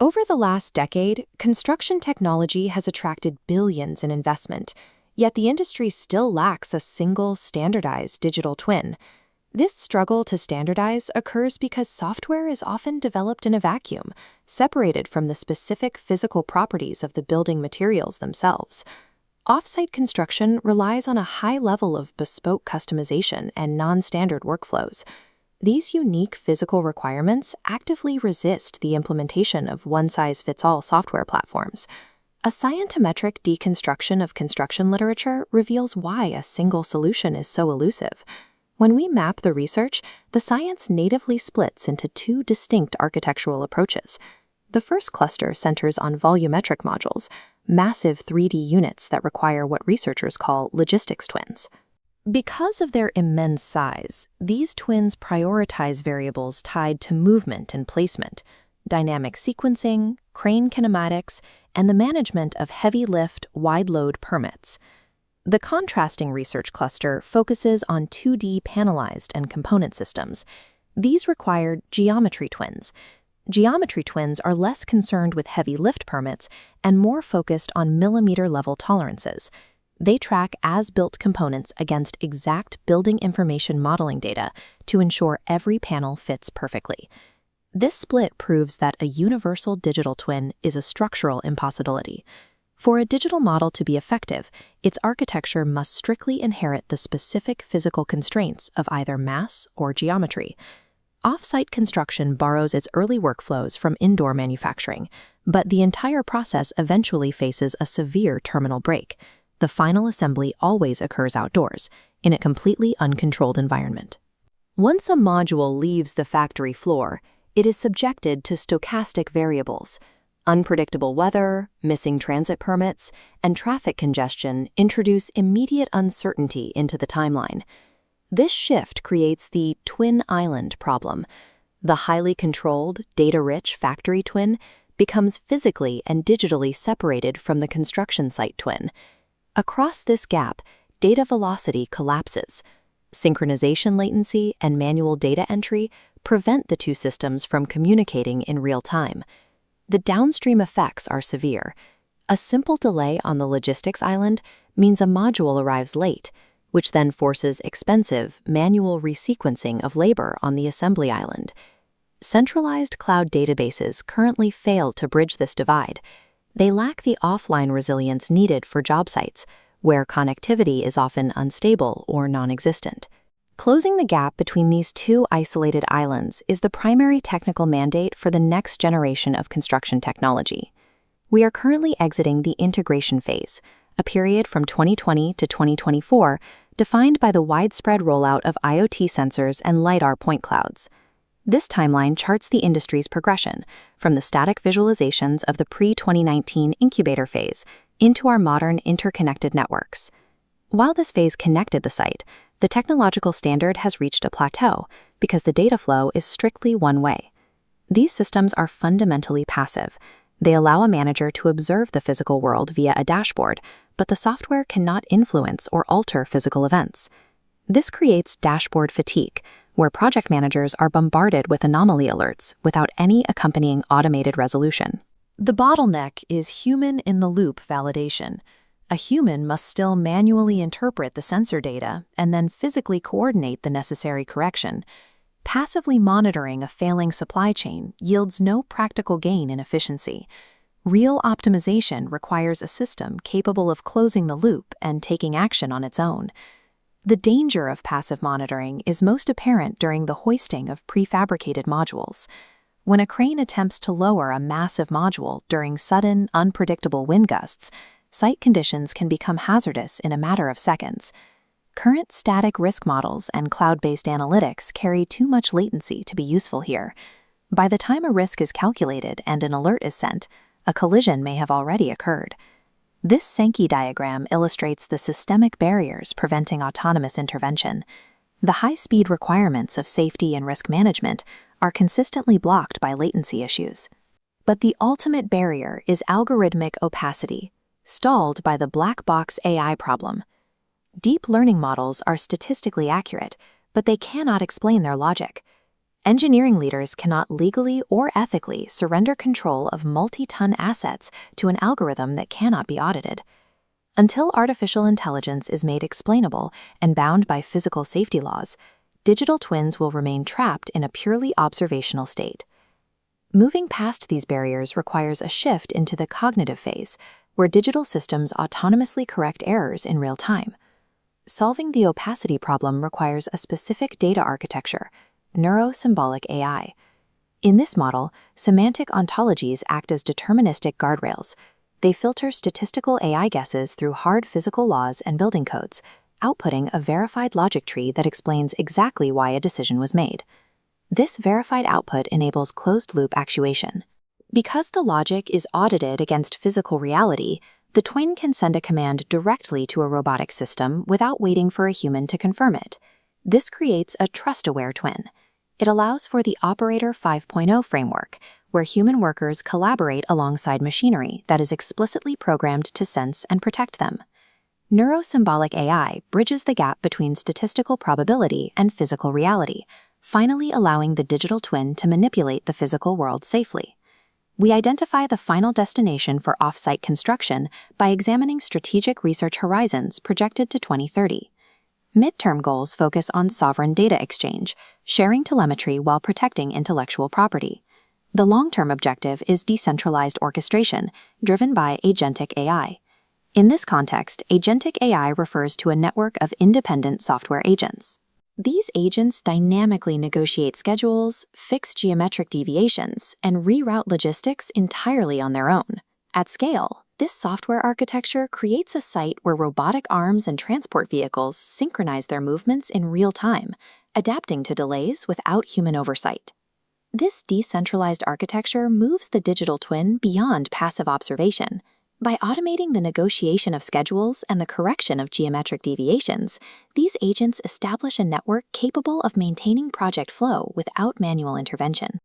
Over the last decade, construction technology has attracted billions in investment, yet the industry still lacks a single standardized digital twin. This struggle to standardize occurs because software is often developed in a vacuum, separated from the specific physical properties of the building materials themselves. Offsite construction relies on a high level of bespoke customization and non-standard workflows. These unique physical requirements actively resist the implementation of one-size-fits-all software platforms. A scientometric deconstruction of construction literature reveals why a single solution is so elusive. When we map the research, the science natively splits into two distinct architectural approaches. The first cluster centers on volumetric modules, massive 3D units that require what researchers call logistics twins. Because of their immense size, these twins prioritize variables tied to movement and placement, dynamic sequencing, crane kinematics, and the management of heavy lift, wide load permits. The contrasting research cluster focuses on 2D panelized and component systems. These require geometry twins. Geometry twins are less concerned with heavy lift permits and more focused on millimeter-level tolerances. They track as-built components against exact building information modeling data to ensure every panel fits perfectly. This split proves that a universal digital twin is a structural impossibility. For a digital model to be effective, its architecture must strictly inherit the specific physical constraints of either mass or geometry. Off-site construction borrows its early workflows from indoor manufacturing, but the entire process eventually faces a severe terminal break. The final assembly always occurs outdoors, in a completely uncontrolled environment. Once a module leaves the factory floor, it is subjected to stochastic variables. Unpredictable weather, missing transit permits, and traffic congestion introduce immediate uncertainty into the timeline. This shift creates the twin island problem. The highly controlled, data-rich factory twin becomes physically and digitally separated from the construction site twin. Across this gap, data velocity collapses. Synchronization latency and manual data entry prevent the two systems from communicating in real time. The downstream effects are severe. A simple delay on the logistics island means a module arrives late, which then forces expensive, manual resequencing of labor on the assembly island. Centralized cloud databases currently fail to bridge this divide. They lack the offline resilience needed for job sites, where connectivity is often unstable or non-existent. Closing the gap between these two isolated islands is the primary technical mandate for the next generation of construction technology. We are currently exiting the integration phase, a period from 2020 to 2024 defined by the widespread rollout of IoT sensors and LiDAR point clouds. This timeline charts the industry's progression from the static visualizations of the pre-2019 incubator phase into our modern interconnected networks. While this phase connected the site, the technological standard has reached a plateau because the data flow is strictly one way. These systems are fundamentally passive. They allow a manager to observe the physical world via a dashboard, but the software cannot influence or alter physical events. This creates dashboard fatigue, where project managers are bombarded with anomaly alerts without any accompanying automated resolution. The bottleneck is human-in-the-loop validation. A human must still manually interpret the sensor data and then physically coordinate the necessary correction. Passively monitoring a failing supply chain yields no practical gain in efficiency. Real optimization requires a system capable of closing the loop and taking action on its own. The danger of passive monitoring is most apparent during the hoisting of prefabricated modules. When a crane attempts to lower a massive module during sudden, unpredictable wind gusts, site conditions can become hazardous in a matter of seconds. Current static risk models and cloud-based analytics carry too much latency to be useful here. By the time a risk is calculated and an alert is sent, a collision may have already occurred. This Sankey diagram illustrates the systemic barriers preventing autonomous intervention. The high-speed requirements of safety and risk management are consistently blocked by latency issues. But the ultimate barrier is algorithmic opacity, stalled by the black box AI problem. Deep learning models are statistically accurate, but they cannot explain their logic. Engineering leaders cannot legally or ethically surrender control of multi-ton assets to an algorithm that cannot be audited. Until artificial intelligence is made explainable and bound by physical safety laws, digital twins will remain trapped in a purely observational state. Moving past these barriers requires a shift into the cognitive phase, where digital systems autonomously correct errors in real time. Solving the opacity problem requires a specific data architecture, neuro-symbolic AI. In this model, semantic ontologies act as deterministic guardrails. They filter statistical AI guesses through hard physical laws and building codes, outputting a verified logic tree that explains exactly why a decision was made. This verified output enables closed-loop actuation. Because the logic is audited against physical reality, the twin can send a command directly to a robotic system without waiting for a human to confirm it. This creates a trust-aware twin. It allows for the Operator 5.0 framework, where human workers collaborate alongside machinery that is explicitly programmed to sense and protect them. Neuro-symbolic AI bridges the gap between statistical probability and physical reality, finally allowing the digital twin to manipulate the physical world safely. We identify the final destination for offsite construction by examining strategic research horizons projected to 2030. Midterm goals focus on sovereign data exchange, sharing telemetry while protecting intellectual property. The long-term objective is decentralized orchestration, driven by agentic AI. In this context, agentic AI refers to a network of independent software agents. These agents dynamically negotiate schedules, fix geometric deviations, and reroute logistics entirely on their own. At scale, this software architecture creates a site where robotic arms and transport vehicles synchronize their movements in real time, adapting to delays without human oversight. This decentralized architecture moves the digital twin beyond passive observation. By automating the negotiation of schedules and the correction of geometric deviations, these agents establish a network capable of maintaining project flow without manual intervention.